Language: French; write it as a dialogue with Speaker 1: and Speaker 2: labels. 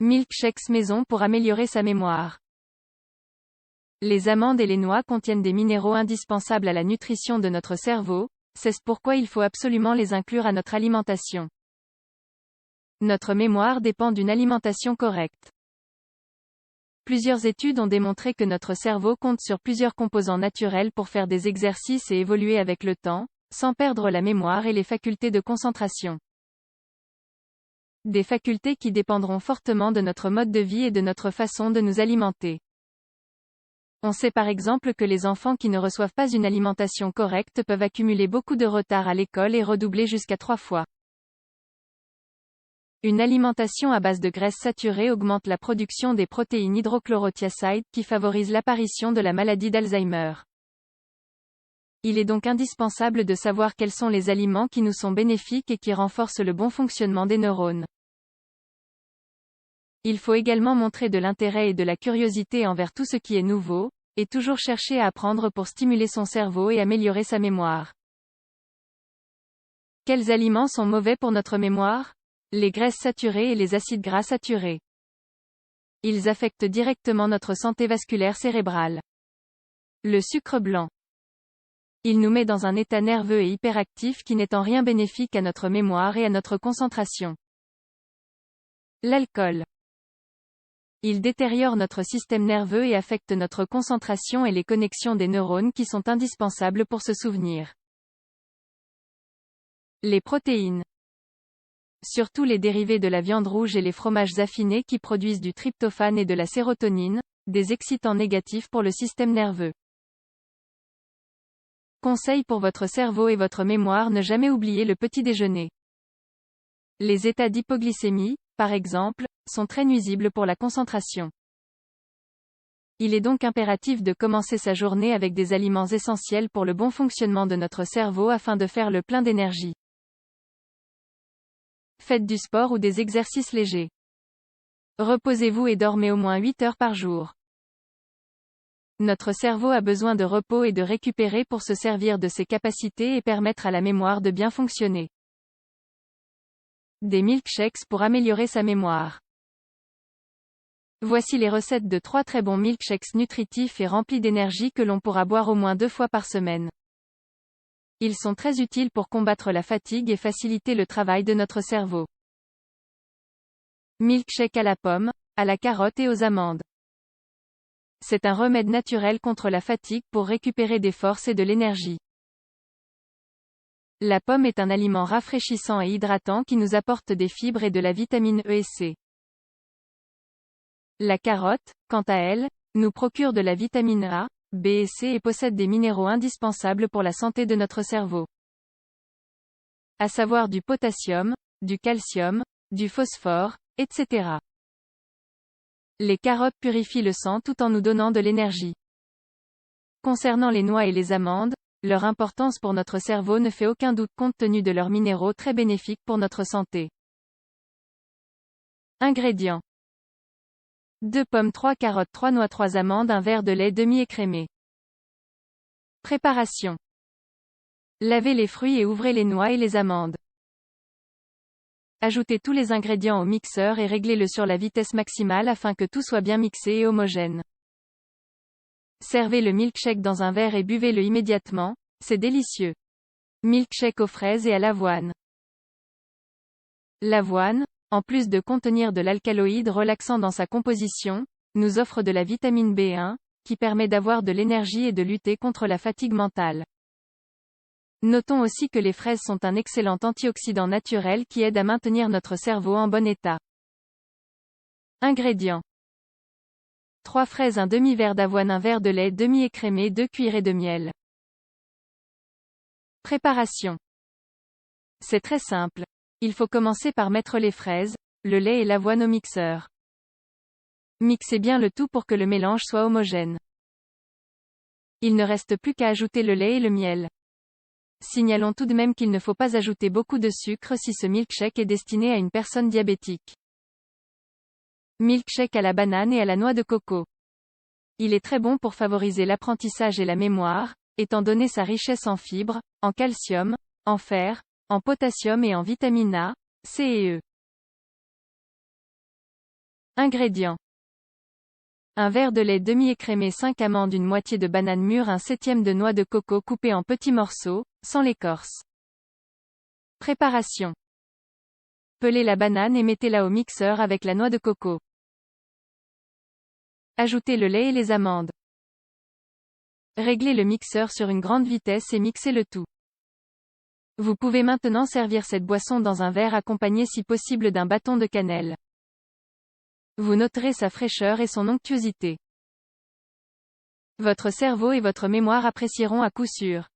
Speaker 1: Milkshakes maison pour améliorer sa mémoire. Les amandes et les noix contiennent des minéraux indispensables à la nutrition de notre cerveau, c'est pourquoi il faut absolument les inclure à notre alimentation. Notre mémoire dépend d'une alimentation correcte. Plusieurs études ont démontré que notre cerveau compte sur plusieurs composants naturels pour faire des exercices et évoluer avec le temps, sans perdre la mémoire et les facultés de concentration. Des facultés qui dépendront fortement de notre mode de vie et de notre façon de nous alimenter. On sait par exemple que les enfants qui ne reçoivent pas une alimentation correcte peuvent accumuler beaucoup de retard à l'école et redoubler jusqu'à 3 fois. Une alimentation à base de graisses saturées augmente la production des protéines hydrochlorothiacides qui favorisent l'apparition de la maladie d'Alzheimer. Il est donc indispensable de savoir quels sont les aliments qui nous sont bénéfiques et qui renforcent le bon fonctionnement des neurones. Il faut également montrer de l'intérêt et de la curiosité envers tout ce qui est nouveau, et toujours chercher à apprendre pour stimuler son cerveau et améliorer sa mémoire. Quels aliments sont mauvais pour notre mémoire? Les graisses saturées et les acides gras saturés. Ils affectent directement notre santé vasculaire cérébrale. Le sucre blanc. Il nous met dans un état nerveux et hyperactif qui n'est en rien bénéfique à notre mémoire et à notre concentration. L'alcool. Il détériore notre système nerveux et affecte notre concentration et les connexions des neurones qui sont indispensables pour se souvenir. Les protéines. Surtout les dérivés de la viande rouge et les fromages affinés qui produisent du tryptophane et de la sérotonine, des excitants négatifs pour le système nerveux. Conseil pour votre cerveau et votre mémoire: ne jamais oublier le petit déjeuner. Les états d'hypoglycémie, par exemple, sont très nuisibles pour la concentration. Il est donc impératif de commencer sa journée avec des aliments essentiels pour le bon fonctionnement de notre cerveau afin de faire le plein d'énergie. Faites du sport ou des exercices légers. Reposez-vous et dormez au moins 8 heures par jour. Notre cerveau a besoin de repos et de récupérer pour se servir de ses capacités et permettre à la mémoire de bien fonctionner. Des milkshakes pour améliorer sa mémoire. Voici les recettes de 3 très bons milkshakes nutritifs et remplis d'énergie que l'on pourra boire au moins 2 fois par semaine. Ils sont très utiles pour combattre la fatigue et faciliter le travail de notre cerveau. Milkshake à la pomme, à la carotte et aux amandes. C'est un remède naturel contre la fatigue pour récupérer des forces et de l'énergie. La pomme est un aliment rafraîchissant et hydratant qui nous apporte des fibres et de la vitamine E et C. La carotte, quant à elle, nous procure de la vitamine A, B et C et possède des minéraux indispensables pour la santé de notre cerveau. À savoir du potassium, du calcium, du phosphore, etc. Les carottes purifient le sang tout en nous donnant de l'énergie. Concernant les noix et les amandes, leur importance pour notre cerveau ne fait aucun doute compte tenu de leurs minéraux très bénéfiques pour notre santé. Ingrédients. 2 pommes, 3 carottes, 3 noix, 3 amandes, un verre de lait demi-écrémé. Préparation. Lavez les fruits et ouvrez les noix et les amandes. Ajoutez tous les ingrédients au mixeur et réglez-le sur la vitesse maximale afin que tout soit bien mixé et homogène. Servez le milkshake dans un verre et buvez-le immédiatement, c'est délicieux. Milkshake aux fraises et à l'avoine. L'avoine, en plus de contenir de l'alcaloïde relaxant dans sa composition, nous offre de la vitamine B1, qui permet d'avoir de l'énergie et de lutter contre la fatigue mentale. Notons aussi que les fraises sont un excellent antioxydant naturel qui aide à maintenir notre cerveau en bon état. Ingrédients. 3 fraises, un demi-verre d'avoine, un verre de lait demi-écrémé, 2 cuillerées de miel. Préparation. C'est très simple. Il faut commencer par mettre les fraises, le lait et l'avoine au mixeur. Mixez bien le tout pour que le mélange soit homogène. Il ne reste plus qu'à ajouter le lait et le miel. Signalons tout de même qu'il ne faut pas ajouter beaucoup de sucre si ce milkshake est destiné à une personne diabétique. Milkshake à la banane et à la noix de coco. Il est très bon pour favoriser l'apprentissage et la mémoire, étant donné sa richesse en fibres, en calcium, en fer, en potassium et en vitamine A, C et E. Ingrédients. Un verre de lait demi-écrémé, 5 amandes, une moitié de banane mûre, un septième de noix de coco coupée en petits morceaux, sans l'écorce. Préparation. Pelez la banane et mettez-la au mixeur avec la noix de coco. Ajoutez le lait et les amandes. Réglez le mixeur sur une grande vitesse et mixez le tout. Vous pouvez maintenant servir cette boisson dans un verre accompagné si possible d'un bâton de cannelle. Vous noterez sa fraîcheur et son onctuosité. Votre cerveau et votre mémoire apprécieront à coup sûr.